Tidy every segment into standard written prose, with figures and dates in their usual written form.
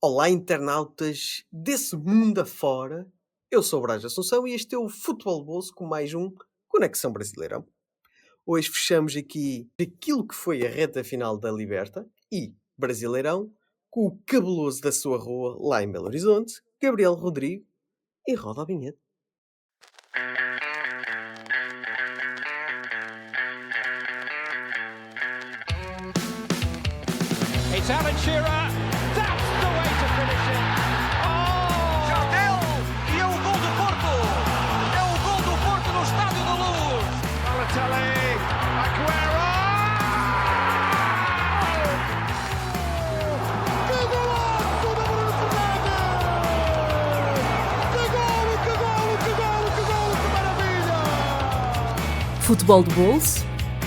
Olá, internautas desse mundo afora. Eu sou o Brás Assunção e este é o Futebol Bolso com mais um Conexão Brasileirão. Hoje fechamos aqui aquilo que foi a reta final da Liberta e Brasileirão com o cabeloso da sua rua lá em Belo Horizonte, Gabriel Rodrigo, e roda a vinheta. It's Alan Shearer. That's the way to finish it. Oh! Jardel e é o gol do Porto. É o gol do Porto no Estádio da Luz. Balotelli, Aguero. Que golaço do Bruno Fernandes! Que maravilha! Futebol de Bolso,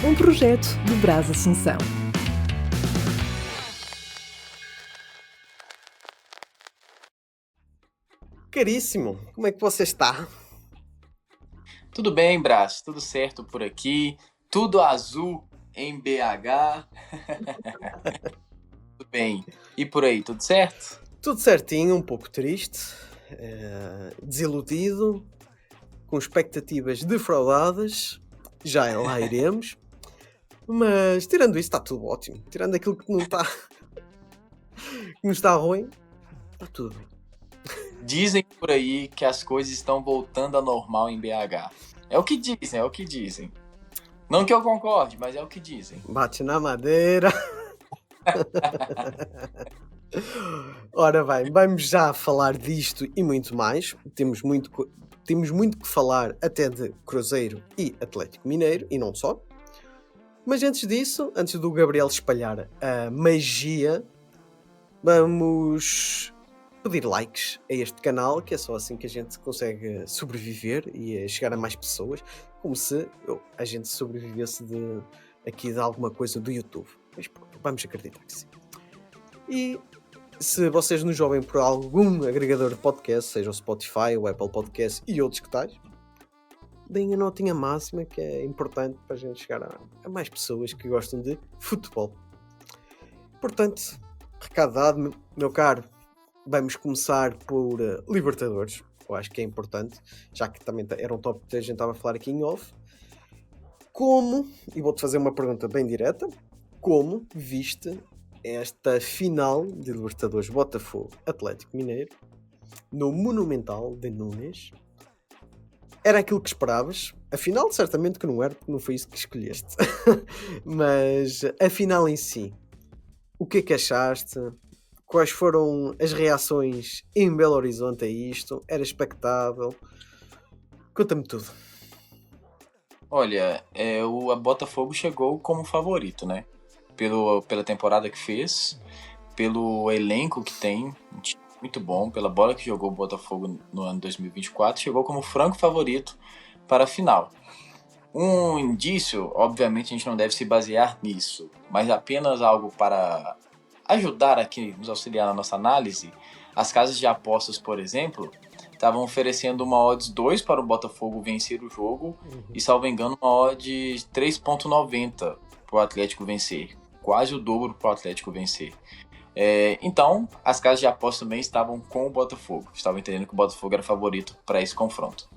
um projeto do Brás Assunção. Caríssimo, como é que você está? Tudo bem, Brás? Tudo certo por aqui? Tudo azul em BH? Tudo bem. E por aí, tudo certo? Tudo certinho, um pouco triste, desiludido, com expectativas defraudadas, já lá iremos, mas tirando isso está tudo ótimo, tirando aquilo que não está ruim, está tudo bem. Dizem por aí que as coisas estão voltando ao normal em BH. É o que dizem. Não que eu concorde, mas é o que dizem. Bate na madeira. Ora bem, vamos já falar disto e muito mais. Temos muito que falar até de Cruzeiro e Atlético Mineiro, e não só. Mas antes disso, antes do Gabriel espalhar a magia, vamos pedir likes a este canal, que é só assim que a gente consegue sobreviver e chegar a mais pessoas, como se a gente sobrevivesse aqui de alguma coisa do YouTube. Mas pronto, vamos acreditar que sim. E se vocês nos ouvem por algum agregador de podcast, seja o Spotify, o Apple Podcast e outros que tais, deem a notinha máxima, que é importante para a gente chegar a mais pessoas que gostam de futebol. Portanto, recado dado, meu caro, vamos começar por Libertadores. Eu acho que é importante, já que também era um tópico que a gente estava a falar aqui em off. E vou-te fazer uma pergunta bem direta, como viste esta final de Libertadores Botafogo Atlético Mineiro no Monumental de Nunes? Era aquilo que esperavas? Afinal, certamente que não era, porque não foi isso que escolheste. Mas a final em si, o que é que achaste? Quais foram as reações em Belo Horizonte a isto? Era expectável? Conta-me tudo. Olha, o Botafogo chegou como favorito, né? Pela temporada que fez, pelo elenco que tem, um time muito bom, pela bola que jogou o Botafogo no ano 2024, chegou como franco favorito para a final. Um indício, obviamente a gente não deve se basear nisso, mas apenas algo para ajudar aqui, nos auxiliar na nossa análise. As casas de apostas, por exemplo, estavam oferecendo uma odds 2 para o Botafogo vencer o jogo e, salvo engano, uma odds 3,90 para o Atlético vencer, quase o dobro para o Atlético vencer. Então, as casas de apostas também estavam com o Botafogo, estavam entendendo que o Botafogo era favorito para esse confronto.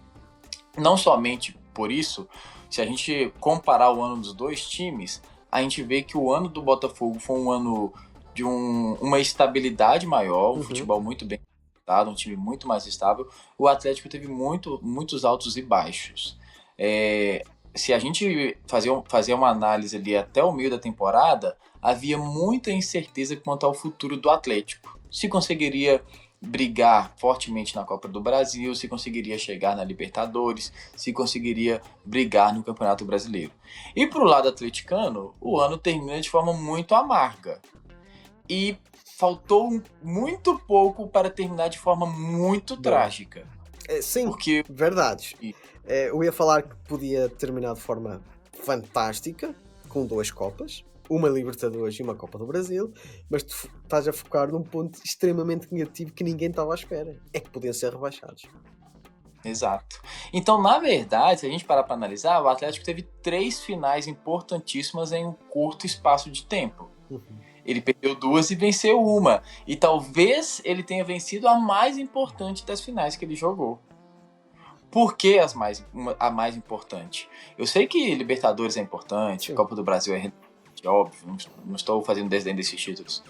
Não somente por isso, se a gente comparar o ano dos dois times, a gente vê que o ano do Botafogo foi um ano de uma estabilidade maior, um futebol muito bem adaptado, um time muito mais estável. O Atlético teve muitos altos e baixos. Se a gente fazer uma análise ali até o meio da temporada, havia muita incerteza quanto ao futuro do Atlético. Se conseguiria brigar fortemente na Copa do Brasil, se conseguiria chegar na Libertadores, se conseguiria brigar no Campeonato Brasileiro. E para o lado atleticano, o ano termina de forma muito amarga. E faltou muito pouco para terminar de forma muito trágica. Sim, porque... verdade. Eu ia falar que podia terminar de forma fantástica, com 2 Copas, uma Libertadores e uma Copa do Brasil, mas tu estás a focar num ponto extremamente negativo que ninguém estava à espera. É que podiam ser rebaixados. Exato. Então, na verdade, se a gente parar para analisar, o Atlético teve 3 finais importantíssimas em um curto espaço de tempo. Ele perdeu 2 e venceu uma. E talvez ele tenha vencido a mais importante das finais que ele jogou. Por que a mais importante? Eu sei que Libertadores é importante, Copa do Brasil é óbvio, não estou fazendo desdém desses títulos.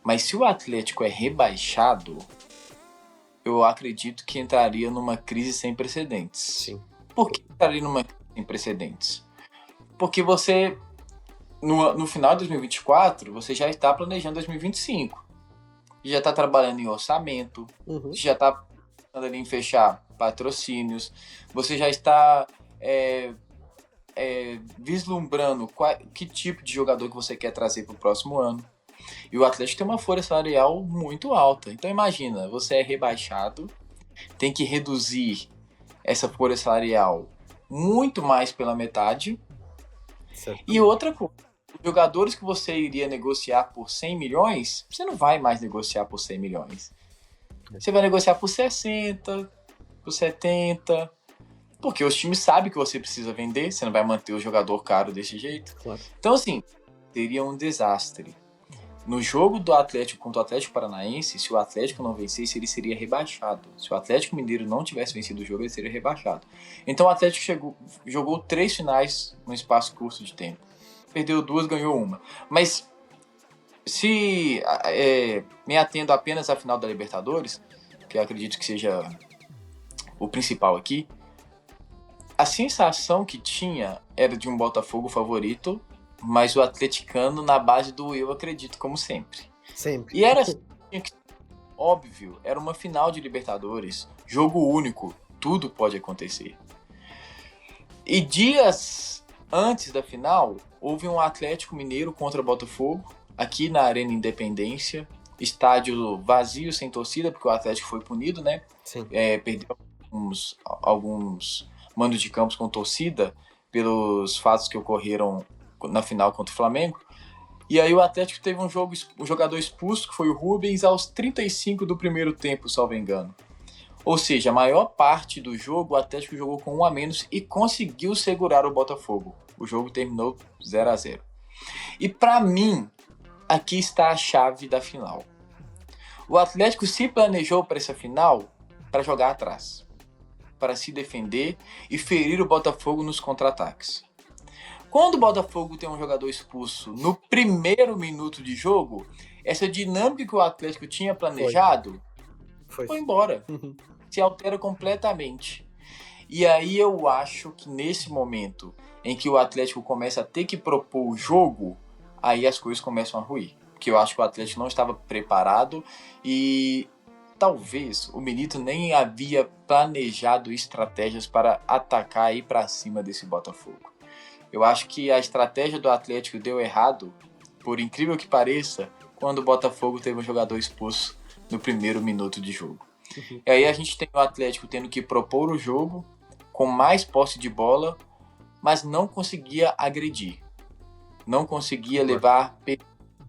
Mas se o Atlético é rebaixado, eu acredito que entraria numa crise sem precedentes. Sim. Por que entraria numa crise sem precedentes? Porque você, no final de 2024, você já está planejando 2025. Já está trabalhando em orçamento, já está pensando ali em fechar patrocínios, você já está vislumbrando que tipo de jogador que você quer trazer para o próximo ano. E o Atlético tem uma folha salarial muito alta. Então imagina, você é rebaixado, tem que reduzir essa folha salarial muito mais pela metade. Certo. E outra coisa, os jogadores que você iria negociar por 100 milhões, você não vai mais negociar por 100 milhões. Você vai negociar por 60, por 70, porque os times sabem que você precisa vender, você não vai manter o jogador caro desse jeito. Claro. Então assim, seria um desastre. No jogo do Atlético contra o Atlético Paranaense, se o Atlético não vencesse, ele seria rebaixado. Se o Atlético Mineiro não tivesse vencido o jogo, ele seria rebaixado. Então o Atlético jogou 3 finais num espaço curto de tempo. Perdeu 2, ganhou 1. Mas se me atendo apenas à final da Libertadores, que eu acredito que seja o principal aqui, a sensação que tinha era de um Botafogo favorito, mas o atleticano na base do eu acredito, como sempre. Sempre. E era óbvio, era uma final de Libertadores, jogo único, tudo pode acontecer. E dias antes da final, houve um Atlético Mineiro contra o Botafogo, aqui na Arena Independência, estádio vazio, sem torcida, porque o Atlético foi punido, né? Sim. Perdeu alguns mandos de campos com torcida, pelos fatos que ocorreram na final contra o Flamengo. E aí o Atlético teve um jogador expulso, que foi o Rubens, aos 35 do primeiro tempo, salvo engano. Ou seja, a maior parte do jogo o Atlético jogou com 1 a menos e conseguiu segurar o Botafogo. O jogo terminou 0-0. E para mim, aqui está a chave da final. O Atlético se planejou para essa final para jogar atrás, para se defender e ferir o Botafogo nos contra-ataques. Quando o Botafogo tem um jogador expulso no primeiro minuto de jogo, essa dinâmica que o Atlético tinha planejado foi embora. Se altera completamente. E aí eu acho que nesse momento em que o Atlético começa a ter que propor o jogo, aí as coisas começam a ruir. Porque eu acho que o Atlético não estava preparado e talvez o Milito nem havia planejado estratégias para atacar e ir para cima desse Botafogo. Eu acho que a estratégia do Atlético deu errado, por incrível que pareça, quando o Botafogo teve um jogador expulso no primeiro minuto de jogo. E aí a gente tem o Atlético tendo que propor o jogo com mais posse de bola, mas não conseguia agredir. Não conseguia levar...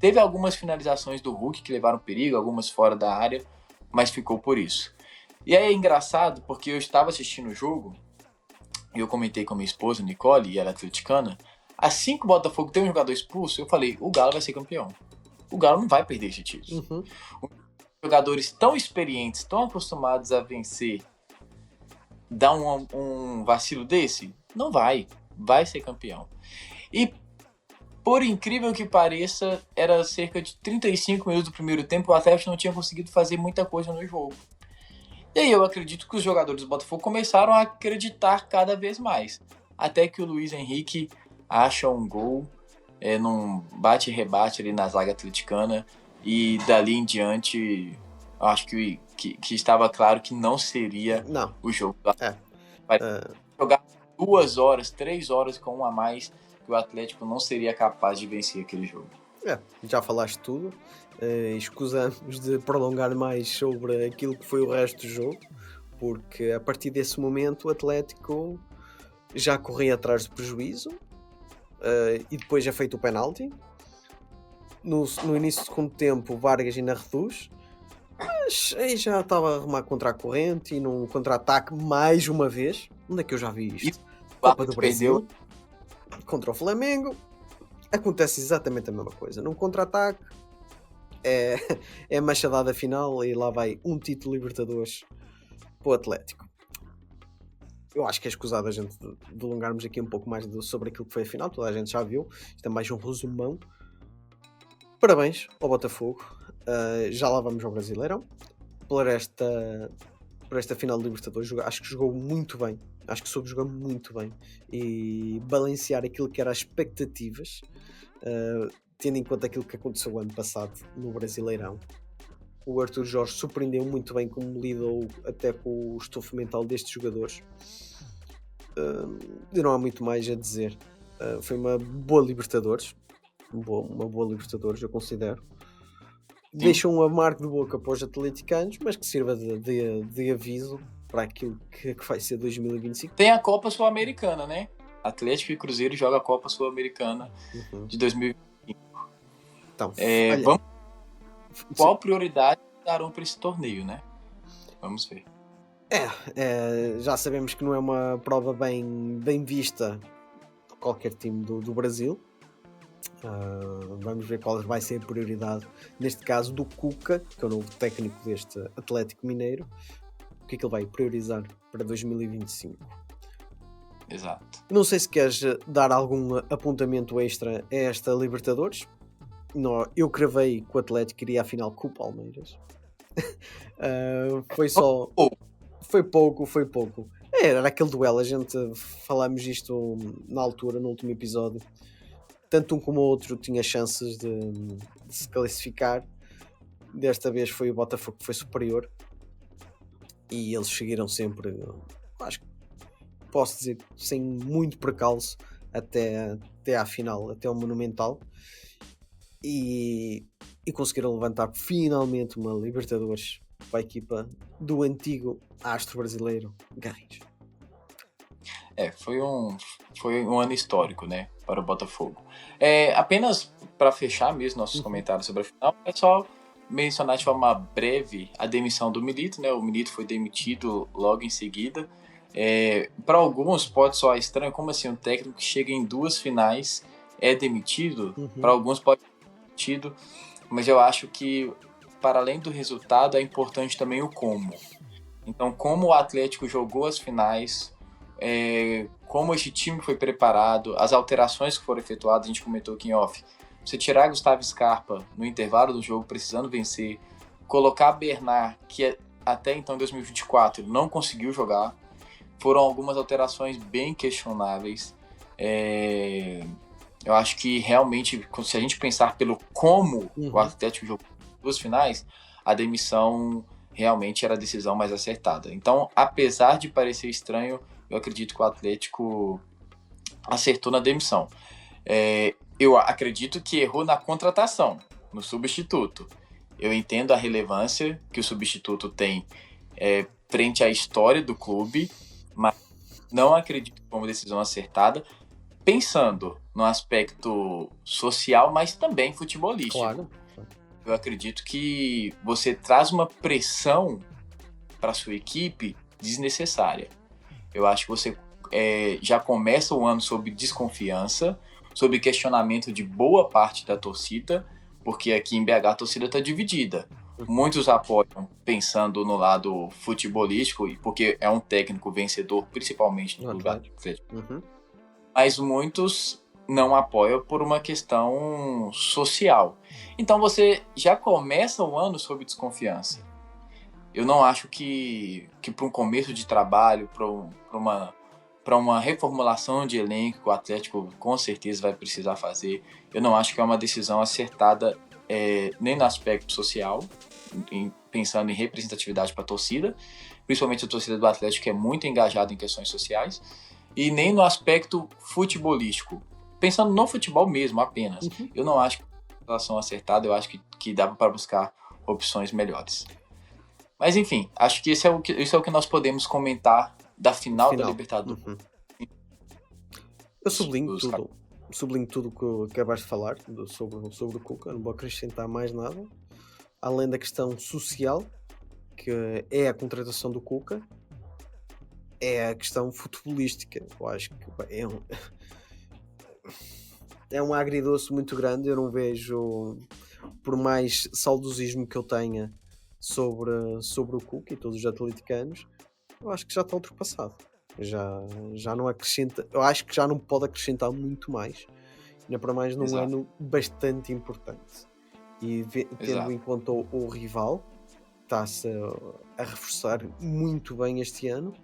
Teve algumas finalizações do Hulk que levaram perigo, algumas fora da área, mas ficou por isso. E aí é engraçado, porque eu estava assistindo o jogo, e eu comentei com a minha esposa, Nicole, e ela é atleticana, assim que o Botafogo tem um jogador expulso, eu falei, o Galo vai ser campeão. O Galo não vai perder esse título. Jogadores tão experientes, tão acostumados a vencer, dar um vacilo desse? Não vai. Vai ser campeão. E, por incrível que pareça, era cerca de 35 minutos do primeiro tempo, o Atlético não tinha conseguido fazer muita coisa no jogo. E aí eu acredito que os jogadores do Botafogo começaram a acreditar cada vez mais. Até que o Luiz Henrique acha um gol, num bate-rebate ali na zaga atleticana, e dali em diante, acho que estava claro que não seria o jogo. Vai jogar 2 horas, 3 horas com 1 a mais, que o Atlético não seria capaz de vencer aquele jogo. Já falaste tudo. Escusamos de prolongar mais sobre aquilo que foi o resto do jogo, porque a partir desse momento o Atlético já corria atrás do prejuízo, e depois é feito o penalti. No início do segundo tempo o Vargas ainda reduz, mas aí já estava a arrumar contra a corrente e num contra-ataque mais uma vez. Onde é que eu já vi isto? Copa do Brasil contra o Flamengo acontece exatamente a mesma coisa. Num contra-ataque é, é a machadada final e lá vai um título Libertadores para o Atlético. Eu acho que é escusado a gente delongarmos aqui um pouco mais sobre aquilo que foi a final, toda a gente já viu, isto é mais um resumão. Parabéns ao Botafogo, já lá vamos ao Brasileirão, por esta final de Libertadores. Acho que jogou muito bem, acho que soube jogar muito bem e balancear aquilo que eram as expectativas, tendo em conta aquilo que aconteceu o ano passado no Brasileirão. O Arthur Jorge surpreendeu muito bem como lidou até com o estofo mental destes jogadores. E não há muito mais a dizer. Foi uma boa Libertadores, uma boa Libertadores, eu considero. Deixa um amargo de boca para os atleticanos, mas que sirva de aviso para aquilo que vai ser 2025. Tem a Copa Sul-Americana, né? Atlético e Cruzeiro jogam a Copa Sul-Americana de 2025. Então, qual prioridade darão para esse torneio, né? Vamos ver. Já sabemos que não é uma prova bem vista por qualquer time do Brasil. Vamos ver qual vai ser a prioridade, neste caso do Cuca, que é o novo técnico deste Atlético Mineiro. O que é que ele vai priorizar para 2025? Exato. Não sei se queres dar algum apontamento extra a esta Libertadores. Não, eu cravei que o Atlético iria à final com o Palmeiras. Foi pouco. Era aquele duelo, a gente falámos isto na altura, no último episódio. Tanto um como o outro tinha chances de se classificar. Desta vez foi o Botafogo que foi superior. E eles seguiram sempre, acho que posso dizer, sem muito precalço, até à final, até ao Monumental. E conseguiram levantar finalmente uma Libertadores para a equipa do antigo astro brasileiro, Garrincha. Foi um ano histórico, né, para o Botafogo. Apenas para fechar mesmo nossos comentários sobre a final, é só mencionar de forma breve a demissão do Milito, né? O Milito foi demitido logo em seguida. Para alguns pode soar estranho, como assim um técnico que chega em 2 finais é demitido? Para alguns pode ser demitido, mas eu acho que para além do resultado é importante também o como. Então, como o Atlético jogou as finais, como esse time foi preparado, as alterações que foram efetuadas, a gente comentou aqui em off. Você tirar Gustavo Scarpa no intervalo do jogo, precisando vencer, colocar Bernard, que até então, em 2024, não conseguiu jogar, foram algumas alterações bem questionáveis. Eu acho que realmente, se a gente pensar pelo como o Atlético jogou 2 finais, a demissão realmente era a decisão mais acertada. Então, apesar de parecer estranho, eu acredito que o Atlético acertou na demissão. Eu acredito que errou na contratação, no substituto. Eu entendo a relevância que o substituto tem frente à história do clube, mas não acredito como decisão acertada, pensando no aspecto social, mas também futebolístico. Claro. Eu acredito que você traz uma pressão para a sua equipe desnecessária. Eu acho que você já começa o ano sob desconfiança, sob questionamento de boa parte da torcida, porque aqui em BH a torcida está dividida. Muitos apoiam pensando no lado futebolístico, porque é um técnico vencedor, principalmente no lugar do Atlético. Mas muitos não apoiam por uma questão social. Então você já começa o ano sob desconfiança. Eu não acho que para um começo de trabalho, para uma reformulação de elenco que o Atlético com certeza vai precisar fazer, eu não acho que é uma decisão acertada nem no aspecto social, pensando em representatividade para a torcida, principalmente a torcida do Atlético que é muito engajada em questões sociais, e nem no aspecto futebolístico, pensando no futebol mesmo apenas. Eu não acho que é uma relação acertada, eu acho que dá para buscar opções melhores. Mas enfim, acho que isso é o que nós podemos comentar da final. Da Libertadores. Eu sublinho tudo o que acabaste de falar sobre o Cuca, não vou acrescentar mais nada, além da questão social, que é a contratação do Cuca, é a questão futebolística. Eu acho que é um agridoce muito grande. Eu não vejo por mais saudosismo que eu tenha sobre o Cook e todos os atleticanos, eu acho que já está ultrapassado. Já não acrescenta, eu acho que já não pode acrescentar muito mais, ainda para mais num Exato. ano bastante importante. E tendo Exato. em conta o rival, está-se a reforçar muito bem este ano.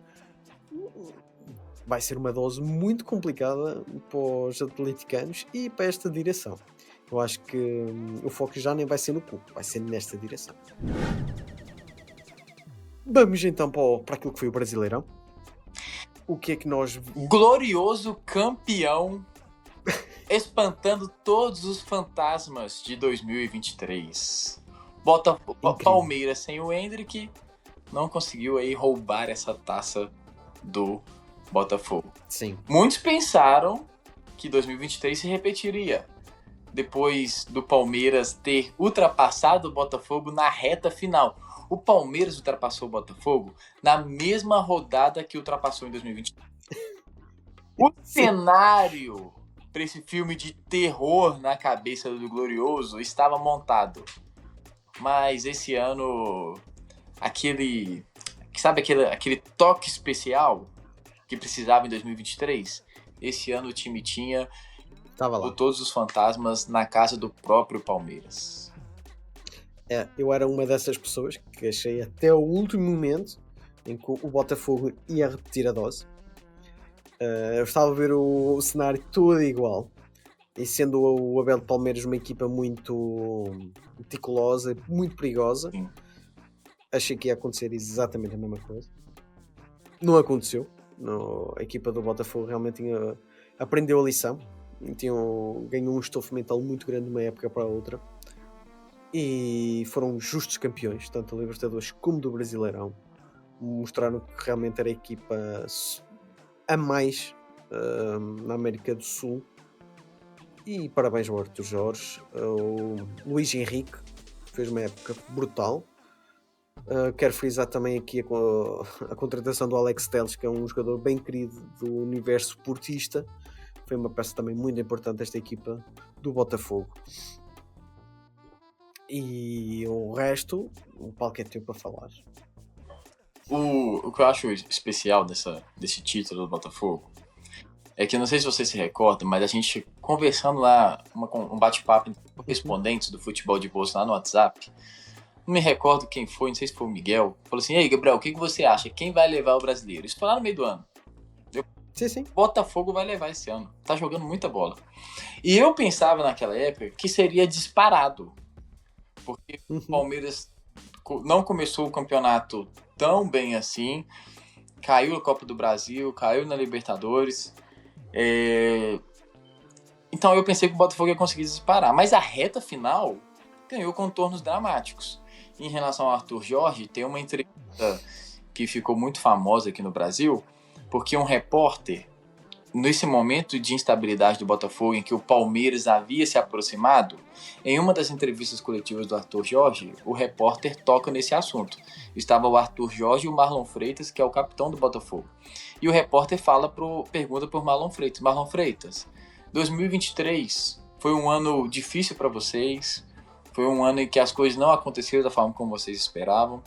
Vai ser uma dose muito complicada para os atleticanos e para esta direção. Eu acho que o foco já nem vai ser no clube, vai ser nesta direção. Vamos então para aquilo que foi o Brasileirão. O que é que nós... Glorioso campeão, espantando todos os fantasmas de 2023. Palmeiras sem o Endrick não conseguiu aí roubar essa taça do Botafogo. Sim. Muitos pensaram que 2023 se repetiria, depois do Palmeiras ter ultrapassado o Botafogo na reta final. O Palmeiras ultrapassou o Botafogo na mesma rodada que ultrapassou em 2023. O cenário para esse filme de terror na cabeça do Glorioso estava montado. Mas esse ano, aquele toque especial que precisava em 2023, esse ano o time tinha todos os fantasmas na casa do próprio Palmeiras. Eu era uma dessas pessoas que achei até o último momento em que o Botafogo ia repetir a dose. Eu estava a ver o cenário todo igual. E sendo o Abel de Palmeiras uma equipa muito meticulosa, muito perigosa, Sim. Achei que ia acontecer exatamente a mesma coisa. Não aconteceu. A equipa do Botafogo realmente aprendeu a lição. Ganhou um estofo mental muito grande de uma época para a outra. E foram justos campeões, tanto da Libertadores como do Brasileirão. Mostraram que realmente era a equipa a mais na América do Sul. E parabéns ao Arthur Jorge, ao Luís Henrique, que fez uma época brutal. Quero frisar também aqui a contratação do Alex Telles, que é um jogador bem querido do universo portista. Foi uma peça também muito importante desta equipa do Botafogo. E o resto, o palco é teu para falar. O que eu acho especial desse título do Botafogo é que, não sei se você se recorda, mas a gente conversando lá, um bate-papo entre correspondentes do futebol de bolsa lá no WhatsApp, não me recordo quem foi, não sei se foi o Miguel, falou assim: "Ei, Gabriel, o que você acha? Quem vai levar o brasileiro?" Isso foi lá no meio do ano. Sim. Botafogo vai levar esse ano, tá jogando muita bola. E eu pensava naquela época que seria disparado, porque o Palmeiras não começou o campeonato tão bem assim, caiu na Copa do Brasil, caiu na Libertadores. Então eu pensei que o Botafogo ia conseguir disparar, mas a reta final ganhou contornos dramáticos. Em relação ao Arthur Jorge, tem uma entrevista que ficou muito famosa aqui no Brasil, porque um repórter, nesse momento de instabilidade do Botafogo, em que o Palmeiras havia se aproximado, em uma das entrevistas coletivas do Arthur Jorge, o repórter toca nesse assunto. Estava o Arthur Jorge e o Marlon Freitas, que é o capitão do Botafogo. E o repórter pergunta para o Marlon Freitas: "Marlon Freitas, 2023 foi um ano difícil para vocês, foi um ano em que as coisas não aconteceram da forma como vocês esperavam,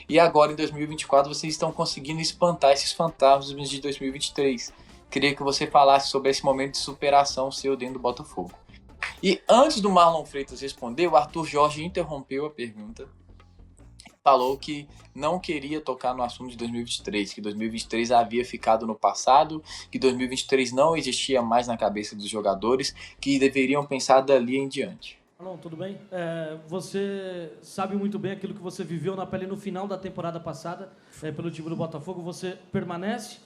e agora em 2024 vocês estão conseguindo espantar esses fantasmas de 2023. Queria que você falasse sobre esse momento de superação seu dentro do Botafogo." E antes do Marlon Freitas responder, o Arthur Jorge interrompeu a pergunta, falou que não queria tocar no assunto de 2023, que 2023 havia ficado no passado, que 2023 não existia mais na cabeça dos jogadores, que deveriam pensar dali em diante. Marlon, tudo bem? Você sabe muito bem aquilo que você viveu na pele no final da temporada passada pelo time do Botafogo. Você permanece,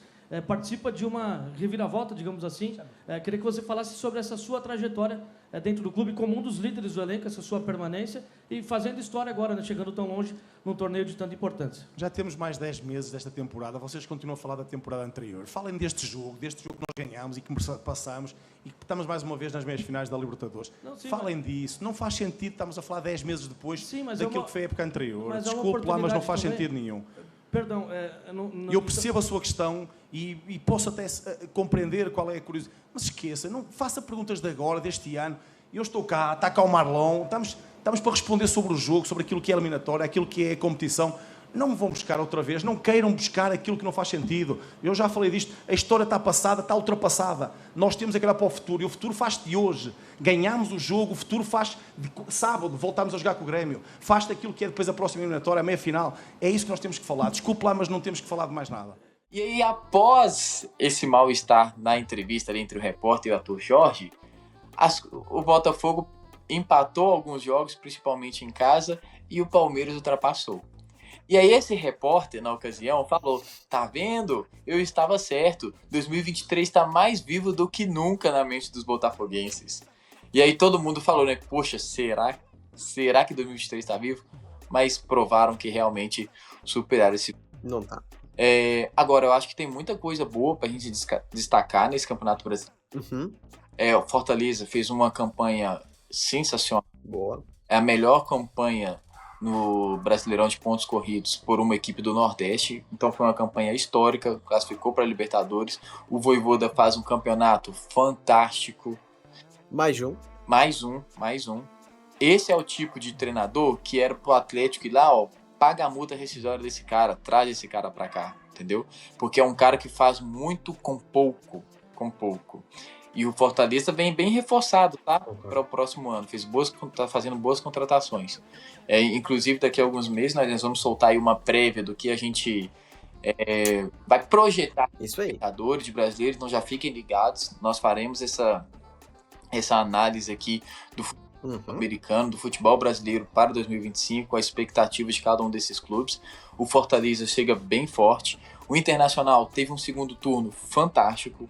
participa de uma reviravolta, digamos assim. Queria que você falasse sobre essa sua trajetória dentro do clube como um dos líderes do elenco, essa sua permanência e fazendo história agora, né, chegando tão longe num torneio de tanta importância. Já temos mais 10 meses desta temporada, vocês continuam a falar da temporada anterior. Falem deste jogo que nós ganhamos e que passamos e que estamos mais uma vez nas meias finais da Libertadores. Falem disso, não faz sentido, estamos a falar 10 meses depois daquilo que foi a época anterior. Desculpe lá, mas não faz sentido nenhum. Perdão, eu percebo a sua questão e posso até compreender qual é a curiosidade. Mas esqueça, não faça perguntas de agora, deste ano. Eu estou cá, está cá o Marlon, Estamos para responder sobre o jogo, sobre aquilo que é eliminatório, aquilo que é a competição. Não me vão buscar outra vez, não queiram buscar aquilo que não faz sentido. Eu já falei disto, a história está passada, está ultrapassada. Nós temos que olhar para o futuro, e o futuro faz-se de hoje. Ganhamos o jogo, o futuro faz de sábado, voltamos a jogar com o Grêmio. Faz-se aquilo que é depois a próxima eliminatória, a meia-final. É isso que nós temos que falar. Desculpe lá, mas não temos que falar de mais nada. E aí, após esse mal-estar na entrevista ali entre o repórter e o ator Jorge, o Botafogo empatou alguns jogos, principalmente em casa, e o Palmeiras ultrapassou. E aí esse repórter, na ocasião, falou: tá vendo? Eu estava certo. 2023 está mais vivo do que nunca na mente dos botafoguenses. E aí todo mundo falou, né? Poxa, será que 2023 está vivo? Mas provaram que realmente superaram esse... Não tá. Agora, eu acho que tem muita coisa boa pra gente destacar nesse Campeonato Brasileiro. O Fortaleza fez uma campanha sensacional. Boa. É a melhor campanha no Brasileirão de pontos corridos por uma equipe do Nordeste. Então foi uma campanha histórica, classificou para a Libertadores. O Vojvoda faz um campeonato fantástico. Mais um. Esse é o tipo de treinador que era pro Atlético ir lá, paga a multa rescisória desse cara, traz esse cara para cá, entendeu? Porque é um cara que faz muito com pouco. E o Fortaleza vem bem reforçado, tá? Para o próximo ano. Tá fazendo boas contratações. Inclusive, daqui a alguns meses, nós vamos soltar aí uma prévia do que a gente vai projetar Isso aí. jogadores de brasileiros. Então já fiquem ligados. Nós faremos essa análise aqui do futebol americano, do futebol brasileiro para 2025, com a expectativa de cada um desses clubes. O Fortaleza chega bem forte. O Internacional teve um segundo turno fantástico.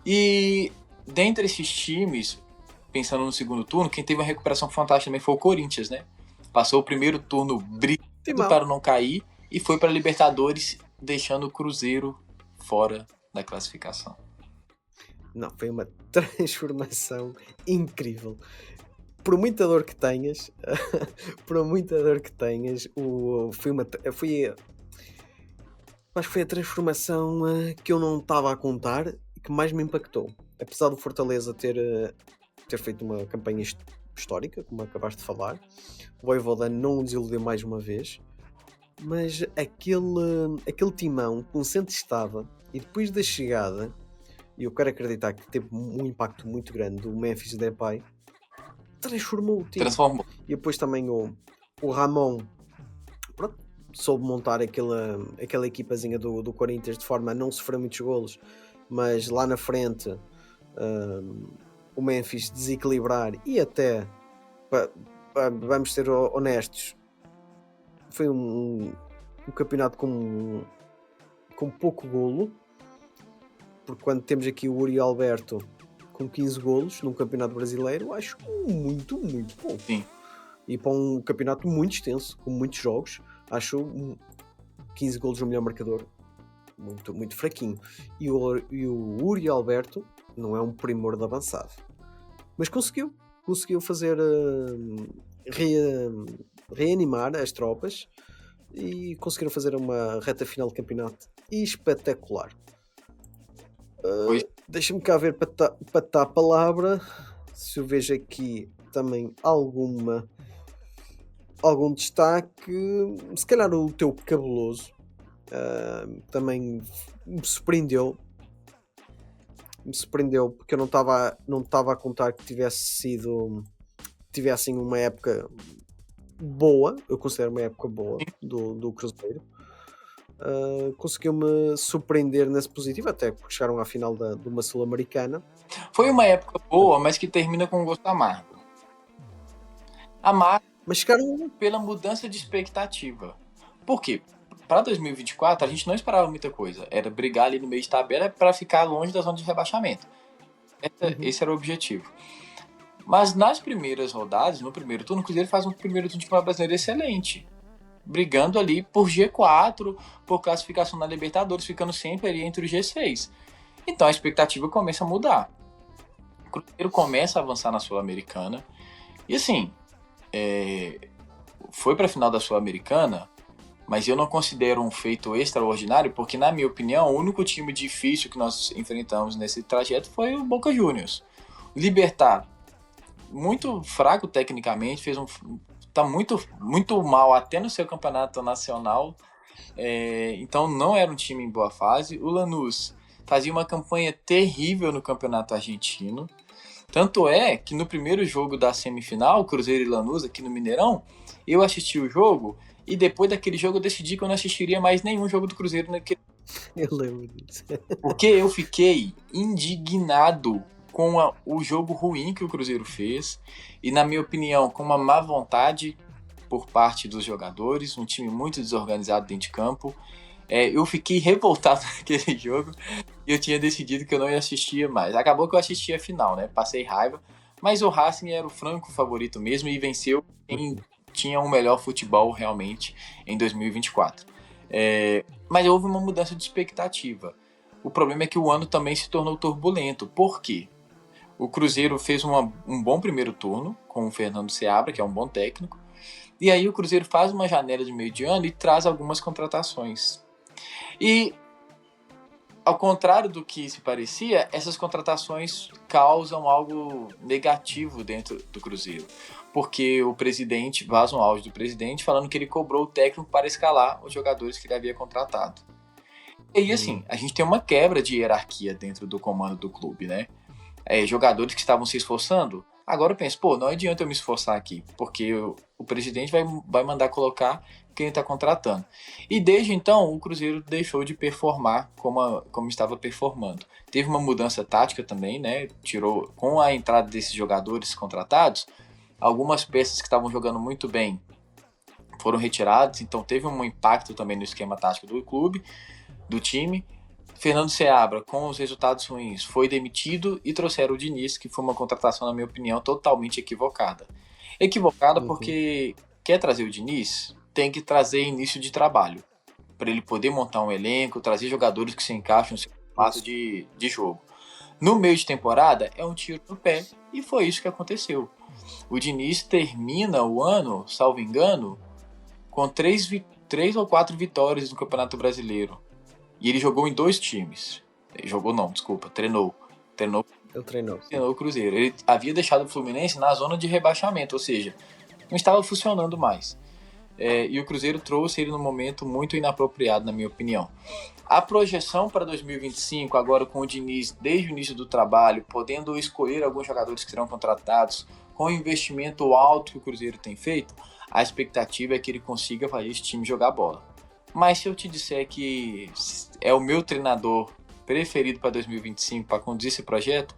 E dentre esses times, pensando no segundo turno, quem teve uma recuperação fantástica também foi o Corinthians, né? Passou o primeiro turno brigando para não cair e foi para a Libertadores, deixando o Cruzeiro fora da classificação. Não, foi uma transformação incrível. Por muita dor que tenhas, acho que foi a transformação que eu não estava a contar e que mais me impactou. Apesar do Fortaleza ter feito uma campanha histórica, como acabaste de falar, o Vojvoda não o desiludiu mais uma vez, mas aquele timão como sempre estava, e depois da chegada, e eu quero acreditar que teve um impacto muito grande do Memphis Depay, transformou o time. E depois também o Ramon, pronto, soube montar aquela equipazinha do Corinthians de forma a não sofrer muitos golos, mas lá na frente o Memphis desequilibrar e até, vamos ser honestos, foi um campeonato com pouco golo, porque quando temos aqui o Uri Alberto com 15 golos num campeonato brasileiro, acho muito, muito pouco. Sim. E para um campeonato muito extenso, com muitos jogos, acho 15 golos no melhor marcador muito, muito fraquinho. E o Uri Alberto não é um primor de avançado, mas conseguiu fazer reanimar as tropas e conseguiram fazer uma reta final de campeonato espetacular. Deixa-me cá ver para dar a palavra se eu vejo aqui também algum destaque. Se calhar o teu cabuloso também me surpreendeu porque eu não estava a contar que tivessem uma época boa. Eu considero uma época boa do Cruzeiro. Conseguiu-me surpreender nesse positivo, até porque chegaram à final de uma Sul-Americana. Foi uma época boa, mas que termina com um gosto amargo. Mas chegaram pela mudança de expectativa. Por quê? Para 2024 a gente não esperava muita coisa. Era brigar ali no meio de tabela para ficar longe da zona de rebaixamento. Esse era o objetivo. Mas nas primeiras rodadas, no primeiro turno, o Cruzeiro faz um primeiro turno de Campeonato Brasileiro excelente, brigando ali por G4, por classificação na Libertadores, ficando sempre ali entre os G6. Então a expectativa começa a mudar. O Cruzeiro começa a avançar na Sul-Americana. E assim, foi para a final da Sul-Americana, mas eu não considero um feito extraordinário, porque na minha opinião, o único time difícil que nós enfrentamos nesse trajeto foi o Boca Juniors. Libertad muito fraco tecnicamente, tá muito mal até no seu campeonato nacional. Então não era um time em boa fase. O Lanús fazia uma campanha terrível no campeonato argentino. Tanto é que no primeiro jogo da semifinal, Cruzeiro e Lanús, aqui no Mineirão, eu assisti o jogo e depois daquele jogo eu decidi que eu não assistiria mais nenhum jogo do Cruzeiro naquele. Eu lembro disso. Porque eu fiquei indignado com o jogo ruim que o Cruzeiro fez e, na minha opinião, com uma má vontade por parte dos jogadores, um time muito desorganizado dentro de campo. Eu fiquei revoltado naquele jogo e eu tinha decidido que eu não ia assistir mais. Acabou que eu assisti a final, né? Passei raiva, mas o Racing era o franco favorito mesmo e venceu quem tinha um melhor futebol realmente em 2024. Mas houve uma mudança de expectativa. O problema é que o ano também se tornou turbulento. Por quê? O Cruzeiro fez um bom primeiro turno com o Fernando Seabra, que é um bom técnico, e aí o Cruzeiro faz uma janela de meio de ano e traz algumas contratações. E, ao contrário do que se parecia, essas contratações causam algo negativo dentro do Cruzeiro. Porque o presidente, vaza um áudio do presidente falando que ele cobrou o técnico para escalar os jogadores que ele havia contratado. E aí, assim, a gente tem uma quebra de hierarquia dentro do comando do clube, né? Jogadores que estavam se esforçando, agora eu penso, não adianta eu me esforçar aqui, porque o presidente vai mandar colocar quem está contratando. E desde então, o Cruzeiro deixou de performar como estava performando. Teve uma mudança tática também, né? Tirou, com a entrada desses jogadores contratados, algumas peças que estavam jogando muito bem foram retiradas, então teve um impacto também no esquema tático do clube, do time. Fernando Seabra, com os resultados ruins, foi demitido e trouxeram o Diniz, que foi uma contratação, na minha opinião, totalmente equivocada. Equivocada porque quer trazer o Diniz, tem que trazer início de trabalho, para ele poder montar um elenco, trazer jogadores que se encaixam no seu espaço de jogo. No meio de temporada, é um tiro no pé, e foi isso que aconteceu. O Diniz termina o ano, salvo engano, com 3 ou 4 vitórias no Campeonato Brasileiro. E ele jogou em 2 times. Treinou. Ele treinou o Cruzeiro. Ele havia deixado o Fluminense na zona de rebaixamento, ou seja, não estava funcionando mais. E o Cruzeiro trouxe ele num momento muito inapropriado, na minha opinião. A projeção para 2025, agora com o Diniz desde o início do trabalho, podendo escolher alguns jogadores que serão contratados, com o investimento alto que o Cruzeiro tem feito, a expectativa é que ele consiga fazer esse time jogar bola. Mas se eu te disser que é o meu treinador preferido para 2025 para conduzir esse projeto,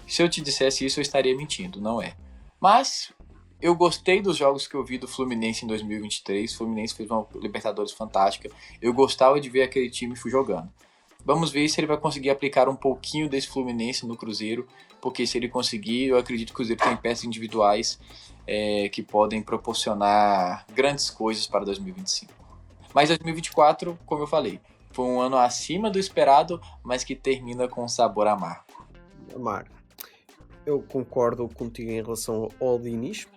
se eu te dissesse isso eu estaria mentindo, não é. Mas eu gostei dos jogos que eu vi do Fluminense em 2023, o Fluminense fez uma Libertadores fantástica, eu gostava de ver aquele time jogando. Vamos ver se ele vai conseguir aplicar um pouquinho desse Fluminense no Cruzeiro, porque se ele conseguir, eu acredito que o Cruzeiro tem peças individuais que podem proporcionar grandes coisas para 2025. Mas 2024, como eu falei, foi um ano acima do esperado, mas que termina com um sabor amargo. Eu concordo contigo em relação ao Diniz.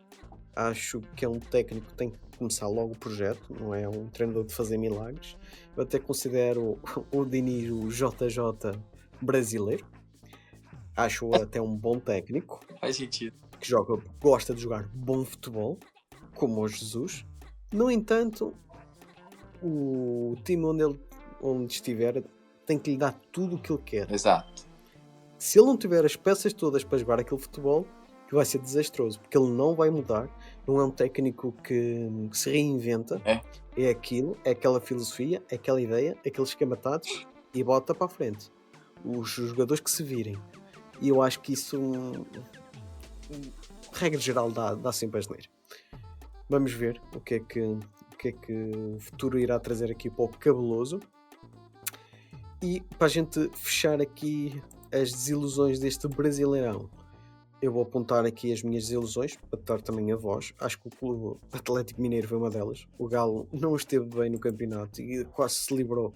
Acho que é um técnico que tem que começar logo o projeto, não é um treinador de fazer milagres. Eu até considero o Diniz o JJ brasileiro. Acho até um bom técnico. Faz sentido. Que gosta de jogar bom futebol, como o Jesus. No entanto, o time onde estiver tem que lhe dar tudo o que ele quer. Exato. Se ele não tiver as peças todas para jogar aquele futebol, vai ser desastroso, porque ele não vai mudar. Não é um técnico que se reinventa. É aquilo, é aquela filosofia, é aquela ideia, aquele esquema tático e bota para a frente. Os jogadores que se virem. E eu acho que isso, regra geral, dá sempre asneira. Vamos ver o que é que o futuro irá trazer aqui para o Cabeloso. E para a gente fechar aqui as desilusões deste Brasileirão, eu vou apontar aqui as minhas desilusões para dar também a voz. Acho que o Clube Atlético Mineiro foi uma delas. O Galo não esteve bem no campeonato e quase se livrou.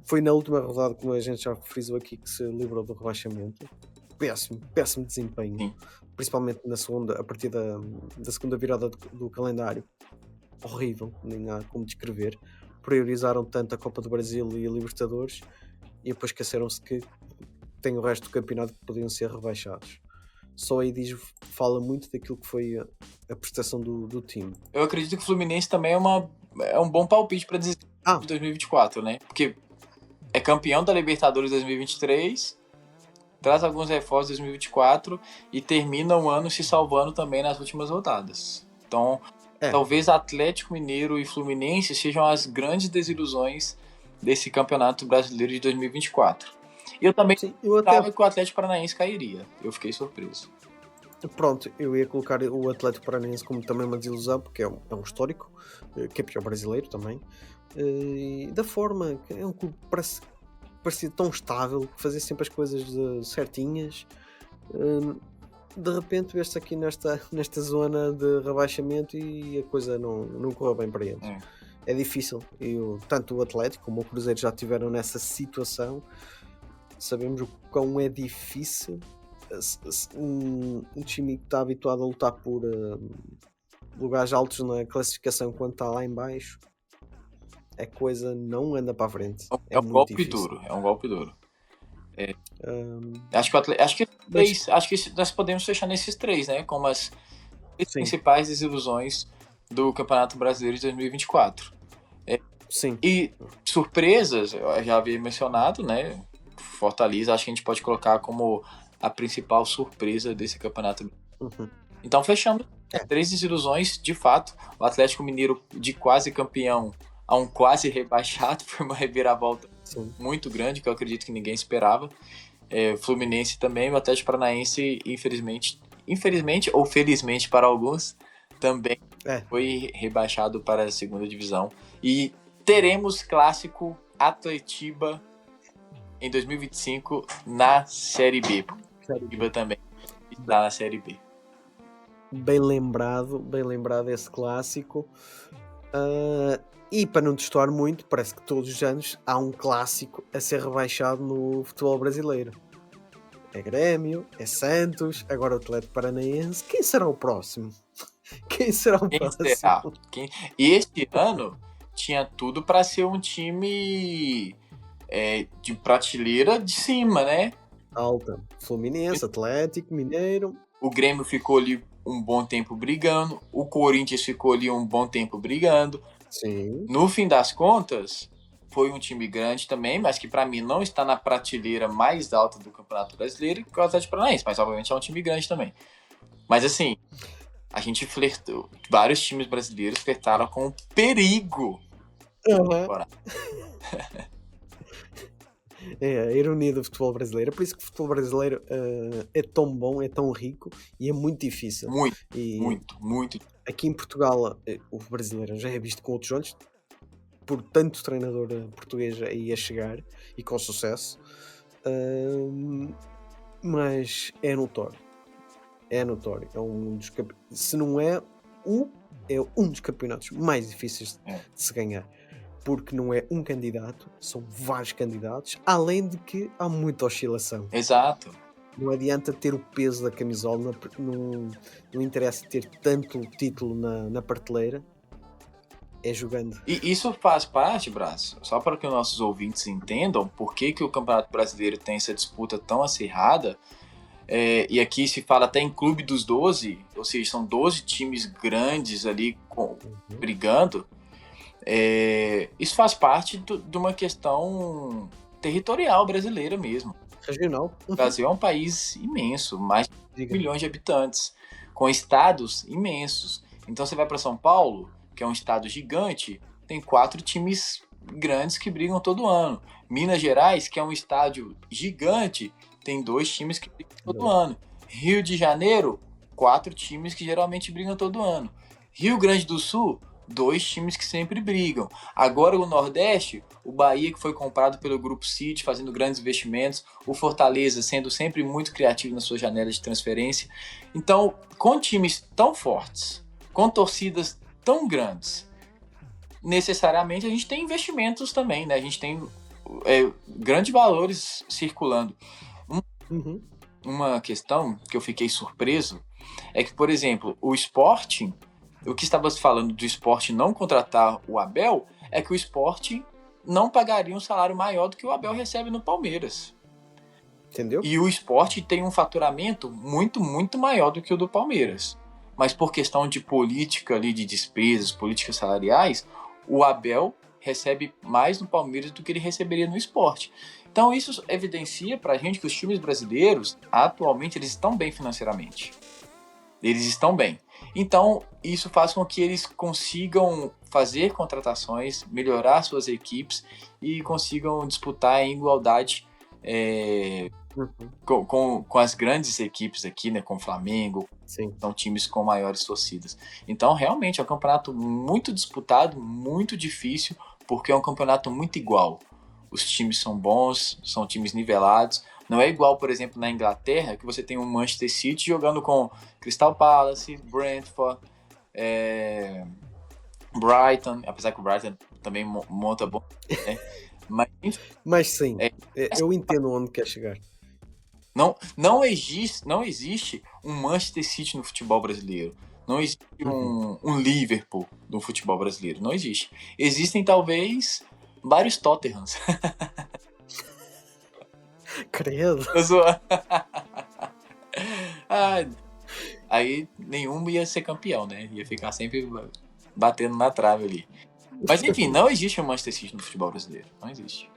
Foi na última rodada, como a gente já frisou aqui, que se livrou do rebaixamento. Péssimo desempenho. Sim. Principalmente a partir da segunda virada do calendário. Horrível, nem há como descrever. Priorizaram tanto a Copa do Brasil e a Libertadores e depois esqueceram-se que tem o resto do campeonato que podiam ser rebaixados. só aí fala muito daquilo que foi a prestação do time. Eu acredito que o Fluminense também é um bom palpite para dizer de 2024, né? Porque é campeão da Libertadores 2023, traz alguns reforços em 2024 e termina o ano se salvando também nas últimas rodadas. Então, talvez Atlético Mineiro e Fluminense sejam as grandes desilusões desse Campeonato Brasileiro de 2024. E eu também achava que o Atlético Paranaense cairia. Eu fiquei surpreso. Pronto, eu ia colocar o Atlético Paranaense como também uma desilusão, porque é um histórico, campeão brasileiro também. E da forma que é um clube que parecia tão estável, que fazia sempre as coisas certinhas. De repente vês-te aqui nesta zona de rebaixamento e a coisa não correu bem para eles. É difícil. Tanto o Atlético como o Cruzeiro já estiveram nessa situação. Sabemos o quão é difícil um time que está habituado a lutar por lugares altos na classificação quando está lá em baixo. A coisa não anda para a frente. É um golpe duro. É um golpe duro. Acho que nós podemos fechar nesses três, né? Como as principais desilusões do Campeonato Brasileiro de 2024. Sim. E surpresas, eu já havia mencionado, né? Fortaleza, acho que a gente pode colocar como a principal surpresa desse campeonato. Então fechamos. 3 desilusões, de fato. O Atlético Mineiro de quase campeão a um quase rebaixado, foi uma reviravolta muito grande, que eu acredito que ninguém esperava. Fluminense também, o Atlético Paranaense, infelizmente ou felizmente para alguns, também foi rebaixado para a segunda divisão. E teremos clássico Atletiba em 2025 na Série B. Atletiba também está na Série B. Bem lembrado esse clássico. E para não destoar muito, parece que todos os anos há um clássico a ser rebaixado no futebol brasileiro. É Grêmio, é Santos, agora o Atlético Paranaense. Quem será o próximo? Quem será? E este ano tinha tudo para ser um time de prateleira de cima, né? Alta. Fluminense, Atlético, Mineiro. O Grêmio ficou ali um bom tempo brigando. O Corinthians ficou ali um bom tempo brigando. Sim. No fim das contas, foi um time grande também, mas que para mim não está na prateleira mais alta do Campeonato Brasileiro, que é o Atlético Paranaense, mas obviamente é um time grande também. Mas assim, a gente flertou, vários times brasileiros flertaram com o perigo. É a ironia do futebol brasileiro. É por isso que o futebol brasileiro é tão bom, é tão rico e é muito difícil. Muito. Aqui em Portugal, o brasileiro já é visto com outros olhos, por tanto treinador português aí a chegar e com sucesso. Mas é notório. É um dos se não é um dos campeonatos mais difíceis de se ganhar. Porque não é um candidato, são vários candidatos, além de que há muita oscilação. Exato. Não adianta ter o peso da camisola, não interessa ter tanto título na prateleira, é jogando. E isso faz parte, Brás, só para que os nossos ouvintes entendam por que o Campeonato Brasileiro tem essa disputa tão acirrada, e aqui se fala até em clube dos 12, ou seja, são 12 times grandes ali brigando. Isso faz parte de uma questão territorial brasileira mesmo. Regional. O Brasil é um país imenso, mais de 1 milhões de habitantes, com estados imensos. Então você vai para São Paulo, que é um estado gigante, tem 4 times grandes que brigam todo ano. Minas Gerais, que é um estádio gigante, tem 2 times que brigam todo ano. Rio de Janeiro, 4 times que geralmente brigam todo ano. Rio Grande do Sul, 2 times que sempre brigam. Agora o Nordeste, o Bahia, que foi comprado pelo Grupo City, fazendo grandes investimentos, o Fortaleza sendo sempre muito criativo nas suas janelas de transferência. Então, com times tão fortes, com torcidas tão grandes, necessariamente a gente tem investimentos também, né? A gente tem grandes valores circulando. Uma questão que eu fiquei surpreso é que, por exemplo, o Sporting, o que estava falando do Sporting não contratar o Abel, é que o Sporting não pagaria um salário maior do que o Abel recebe no Palmeiras. Entendeu? E o Sport tem um faturamento muito, muito maior do que o do Palmeiras. Mas por questão de política ali, de despesas, políticas salariais, o Abel recebe mais no Palmeiras do que ele receberia no Sport. Então isso evidencia pra gente que os times brasileiros, atualmente, eles estão bem financeiramente. Eles estão bem. Então isso faz com que eles consigam fazer contratações, melhorar suas equipes e consigam disputar em igualdade com as grandes equipes aqui, né, com o Flamengo. Sim. São times com maiores torcidas. Então, realmente, é um campeonato muito disputado, muito difícil, porque é um campeonato muito igual. Os times são bons, são times nivelados. Não é igual, por exemplo, na Inglaterra, que você tem um Manchester City jogando com Crystal Palace, Brentford, Brighton, apesar que o Brighton também monta bom, né? Mas sim, eu entendo onde quer chegar. Não existe um Manchester City no futebol brasileiro. Não existe um Liverpool no futebol brasileiro. Não existe. Existem, talvez, vários Tottenhams. Credo. Aí nenhum ia ser campeão, né? Ia ficar sempre batendo na trave ali. Mas, enfim, não existe um Manchester City no futebol brasileiro. Não existe.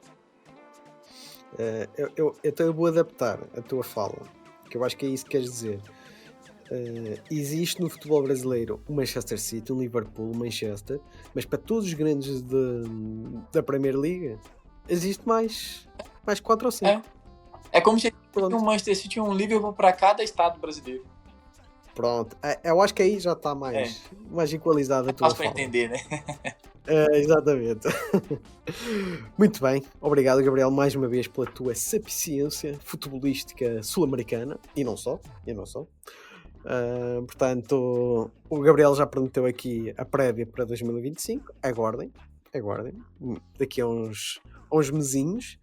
Então eu vou adaptar a tua fala, que eu acho que é isso que queres dizer. Existe no futebol brasileiro o Manchester City, o Liverpool, o Manchester, mas para todos os grandes da Primeira Liga existe mais 4 ou 5. É como se fosse um Manchester City e um Liverpool para cada estado brasileiro. Pronto, eu acho que aí já está mais equalizado a tua fala. Fácil para entender, né? Exatamente. Muito bem, obrigado, Gabriel, mais uma vez pela tua sapiência futebolística sul-americana e não só. Portanto, o Gabriel já prometeu aqui a prévia para 2025. Aguardem, daqui a uns mesinhos.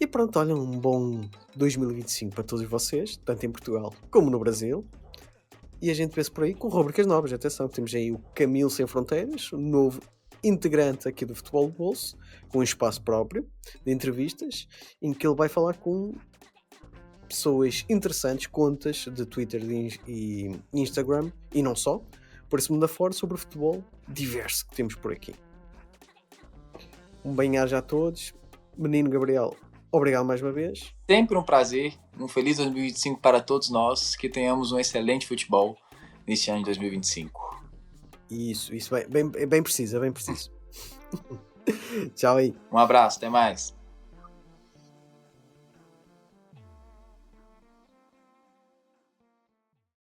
E pronto, olha, um bom 2025 para todos vocês, tanto em Portugal como no Brasil. E a gente vê-se por aí com rubricas novas. Atenção, temos aí o Camilo Sem Fronteiras, o novo integrante aqui do Futebol de Bolso, com um espaço próprio de entrevistas, em que ele vai falar com pessoas interessantes, contas de Twitter e Instagram, e não só, por esse mundo afora, sobre o futebol diverso que temos por aqui. Um bem-aja a todos. Menino Gabriel, obrigado mais uma vez. Sempre um prazer, um feliz 2025 para todos nós, que tenhamos um excelente futebol neste ano de 2025. Isso, bem preciso. Tchau aí. Um abraço, até mais.